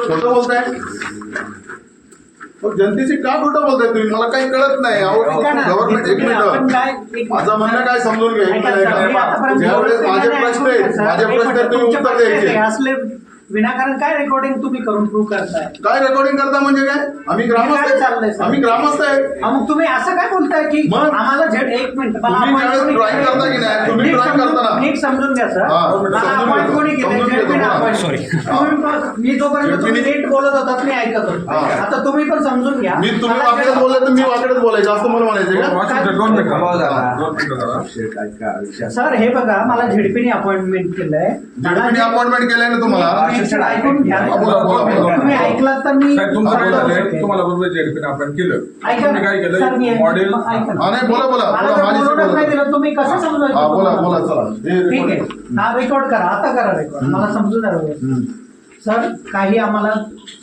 खोटं बोलताय? जनतेची का खोटं बोलताय तुम्ही? मला काही कळत नाही. गव्हर्नमेंट एक मिनिट, माझं म्हणणं काय समजून घ्या. ज्यावेळेस माझे प्रश्न आहेत तुम्ही उत्तर द्यायचे. विनाकारण काय रेकॉर्डिंग तुम्ही करून प्रूव्ह करताय? काय रेकॉर्डिंग करता म्हणजे काय? आम्ही ग्रामस्थ आहे. मग तुम्ही असं काय बोलताय की आम्हाला एक मिनिट, ड्रॉइंग करता की नाही? तुम्ही ड्रॉइंग करताना नीट समजून घ्या सर. अपॉइंट कोणी केलं? सॉरी, मी जोपर्यंत तुम्ही नीट बोलत होतात मी ऐकत होतो. आता तुम्ही पण समजून घ्या. मी तुम्ही वाकडेच बोलले तर मी वाकडेच बोलायचं असं मला म्हणायचं का? सर हे बघा, मला झेडपीने अपॉइंटमेंट केलंय. अपॉइंटमेंट केलंय ना तुम्हाला? ऐकून घ्या. तुम्ही ऐकलात तर मी तुम्हाला बरोबर झेडपीने आपण केलं. काय केलं मॉडेल? नाही, बोला नाही दिलं तुम्ही कसं समजायचं? बोला चला. ठीक आहे, हा रेकॉर्ड करा. आता करा रेकॉर्ड, मला समजू द्या. सर काही आम्हाला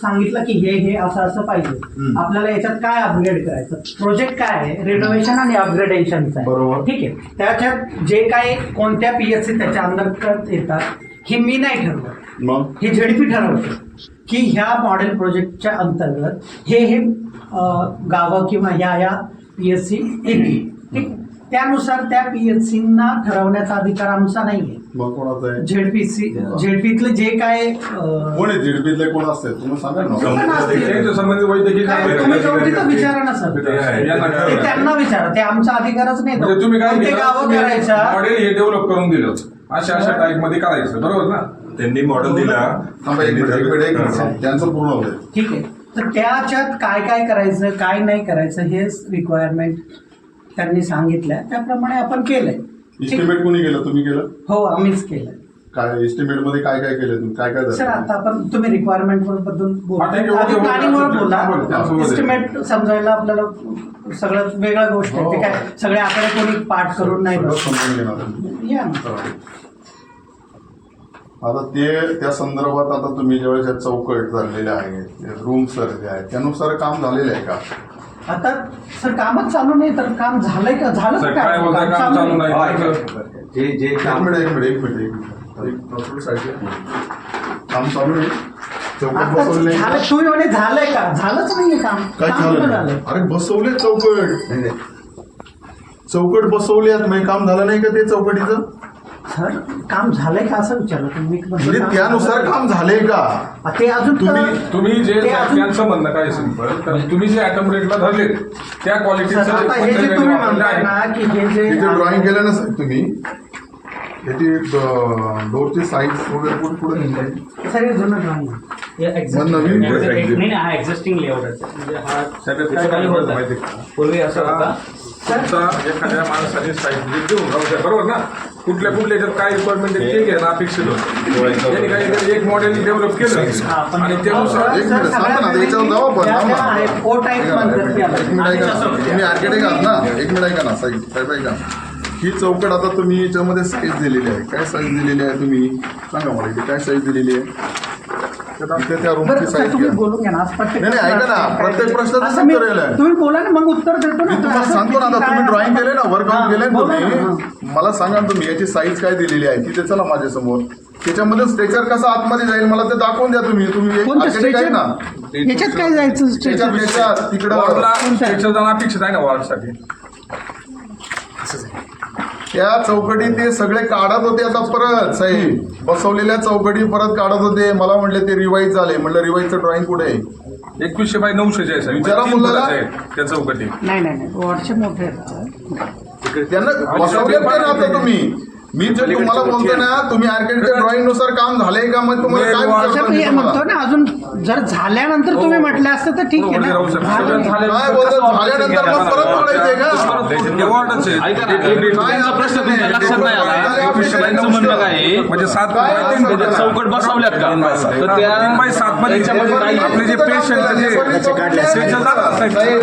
सांगितलं की हे असं असं पाहिजे. आपल्याला याच्यात काय अपग्रेड करायचं, प्रोजेक्ट काय आहे, रिनोव्हेशन आणि अपग्रेडेशनचा आहे. ठीक आहे, त्याच्यात जे काही कोणत्या PSC त्याच्या अंतर्गत येतात हे मी नाही ठरवलं, हे झेडपी ठरवतं की ह्या मॉडेल प्रोजेक्टच्या अंतर्गत हे गावं किंवा ह्या PSC येतील. ठीक, त्यानुसार त्या PSCना ठरवण्याचा अधिकार आमचा नाहीये. झेडपीतले जे काय कोण आहे झेडपीतले कोण असते तुम्ही सांगा ना. विचारा ना सर, ते त्यांना विचारा, ते आमचा अधिकारच नाही. तुम्ही काय गावं करायच्या मॉडेल हे डेव्हलप करून दिलं, अशा टाईप मध्ये करायचं, बरोबर ना? त्यांनी मॉडेल दिला. त्यांचं पूर्ण होतं. ठीक आहे, तर त्याच्यात काय काय करायचं काय नाही करायचं हे रिक्वायरमेंट त्यांनी सांगितलं, त्याप्रमाणे आपण केलंय. एस्टिमेट कोणी केलं? तुम्ही केलं? हो, आम्हीच केलं. काय एस्टिमेट मध्ये काय काय केलं तुम्ही? काय काय सर आता आपण तुम्ही रिक्वायरमेंट बद्दल बोला. एस्टिमेट समजायला आपल्याला सगळं वेगळ्या गोष्ट आहे. ते काय सगळे आकडे कोणी पाठ करून नाही या आता त्या संदर्भात आता तुम्ही ज्यावेळेस चौकट झालेल्या आहेत, रूम सर्वे आहे, त्यानुसार काम झालेलं आहे का? आता सर कामच चालू नाही तर काम झालंय का? झालं काय? काम चालू नाही. एक मिनिट काम चालू आहे. चौकट बसवले तुम्ही म्हणे झालंय का? झालंच नाहीये काम. काय झालं? अरे बसवले चौकट बसवल्यात, म्हणजे काम झालं नाही का ते चौकटीचं? सर काम झालंय का असं विचारलं तुम्ही? म्हणजे त्यानुसार काम झालंय का ते अजून तुम्ही जे त्यांचं म्हणणं काय सिंपल, तर तुम्ही जे अटम रेटला धरले त्या क्वालिटीचं तुम्ही म्हणताय ना की हे जे ड्रॉइंग केलं ना तुम्ही, त्याची डोरची साईज वगैरे कुठे निघाली? सर हे जुनं ड्रॉइंग नवीन हा एक्झिस्टिंग लेआउट आहे. पूर्वी असं होता एखाद्या माणसाची साईज देऊन राहू द्या, बरोबर ना? कुठल्या याच्यात काय रिक्वायरमेंट ते घ्या अपेक्षित होतं. त्यांनी काही एक मॉडेल डेव्हलप केलं आणि त्यानुसार तुम्ही आर्किटेक्ट आहात ना, एक मिनिट ऐका ना साहेब ऐका. ही चौकट आता तुम्ही याच्यामध्ये साईज दिलेली आहे. काय साईज दिलेली आहे तुम्ही सांगा मला, इथे काय साईज दिलेली आहे? त्या रूमची साईज बोलून घ्या ना. नाही ऐका ना, प्रत्येक प्रश्नाचं उत्तर आहे. तुम्ही बोला ना, मग उत्तर देतो ना. तुम्हाला सांगतो ना, आता तुम्ही ड्रॉइंग केले ना, वर्कआउट केले ना तुम्ही, मला सांगा तुम्ही याची साईज काय दिलेली आहे तिथे. चला माझ्यासमोर, त्याच्यामध्ये स्ट्रेचर कसं आतमध्ये जाईल मला ते दाखवून द्या तुम्ही. आहे ना, याच्यात काय जायचं? तिकडं अपेक्षित आहे ना वॉर्डसाठी. त्या चौकटी ते सगळे काढत होते. आता परत साहेब बसवलेल्या चौकटी परत काढत होते. मला म्हटले ते रिवाईज झाले. म्हटलं रिवाईजचं ड्रॉइंग कुठे आहे? 2100 बाय 900 आहे विचारा मुलाला. त्या चौकटी नाही वॉर्डचे मोठे त्यांना बसवले पण आता तुम्ही. मी जे तुम्हाला बोलतो ना, तुम्ही आर्किटेक्ट ड्रॉइंग नुसार काम झालंय का? मग तुम्हाला काय म्हणतो ना, अजून जर झाल्यानंतर तुम्ही म्हटलं असतं तर ठीक आहे ना. काय बोलतो झाल्यानंतर मग परत बोलायचंय का? म्हणजे 7 चौकट बसवल्यात का? तर त्या 3x7 मध्ये आपले जे पेशंट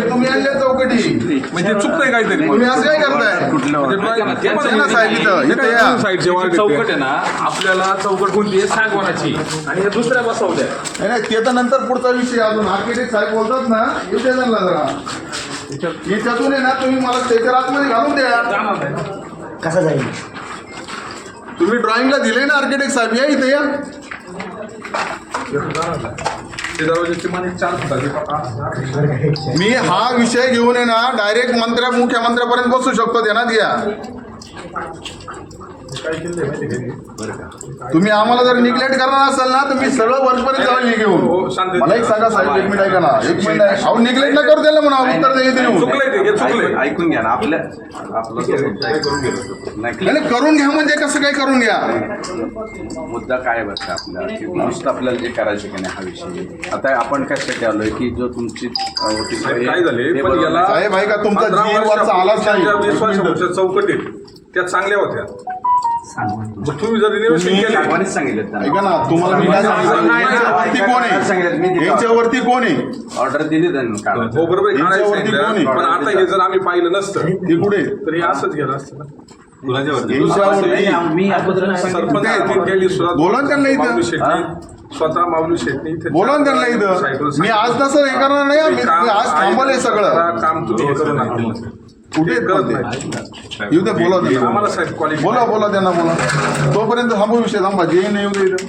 तुम्ही आणले चौकटी म्हणजे चुकतंय काहीतरी. तुम्ही असं काय करताय? चौकट आहे ना, आपल्याला चौकट कोणती आहे? सागवानाची, आणि हे दुसऱ्या बसवल्या. नाही ते तर नंतर पुढचा विषय. अजून आर्किटेक्ट साहेब बोलतात ना, येते त्यांना जरा याच्यातून आहे ना, तुम्ही मला त्याच्या आतमध्ये घालून द्या. कसा जाईल? तुम्ही ड्रॉइंगला दिले ना आर्किटेक्ट साहेब, या इथे या. ते दरवाजाचे मान 4 फुटाचे. मी हा विषय घेऊन आहे ना डायरेक्ट मुख्यमंत्र्यापर्यंत बसू शकतो, ध्यानात घ्या. काय केलंय माहिती का? तुम्ही आम्हाला जर निग्लेक्ट करणार असाल ना तर मी सगळं वरपर्यंत जाऊन घेऊन. मला एक सांगा साहेब, 1 मिनिट ऐका ना, 1 मिनिट आहे. अहो निग्लेक्ट न करू द्यायला म्हणा, उत्तर देऊन. चुकलंय ते, हे चुकलंय. ऐकून घ्या ना आपलं काय करून गेलो नाही करून घ्या म्हणजे कसं काय करून घ्या. मुद्दा काय बघता आपला की नुसतं आपल्याला जे करायचं की नाही हा विषय. आता आपण कशासाठी आलोय की जो तुमची काय झाले पण याला साहेब ऐका, तुमचा 15 जीव वरचा आलाच नाही. वर्षापूर्वीच्या 20 वर्षापूर्वीच्या चौकटीत त्या चांगल्या होत्या. मग तुम्ही जर रिनोव्हेशन केलं सांगवानीच सांगितलं त्यांना. ऐका ना, तुम्हाला मी काय सांगितलं, यांच्यावरती कोण आहे, यांच्यावरती कोण आहे, ऑर्डर दिली त्यांनी काढून. हो बरोबर आहे, काढायचं यांच्यावरती कोण सांगितलं. आहे? पण आता हे जर आम्ही पाहिलं नसतं ते कुठे तर हे असंच गेलं असतं ना. यांच्यावरती मी अगोदर सरपंच येतील, गेली सुरुवात. बोला ना त्यांना इथं. माऊली शेट्टी, स्वतः माऊली शेट्टी इथे बोला ना त्यांना इथं. मी आज तसं हे करणार नाही, मी आज थांबवलंय सगळं. काम तुम्ही हे करू नका. कुठे हे करत करत नाही. येऊ दे, बोला त्यांना. आम्हाला साहेब क्वालिटी बोला त्यांना बोला. तोपर्यंत थांबू विषय, थांबा, जे नाही येऊ दे इथं.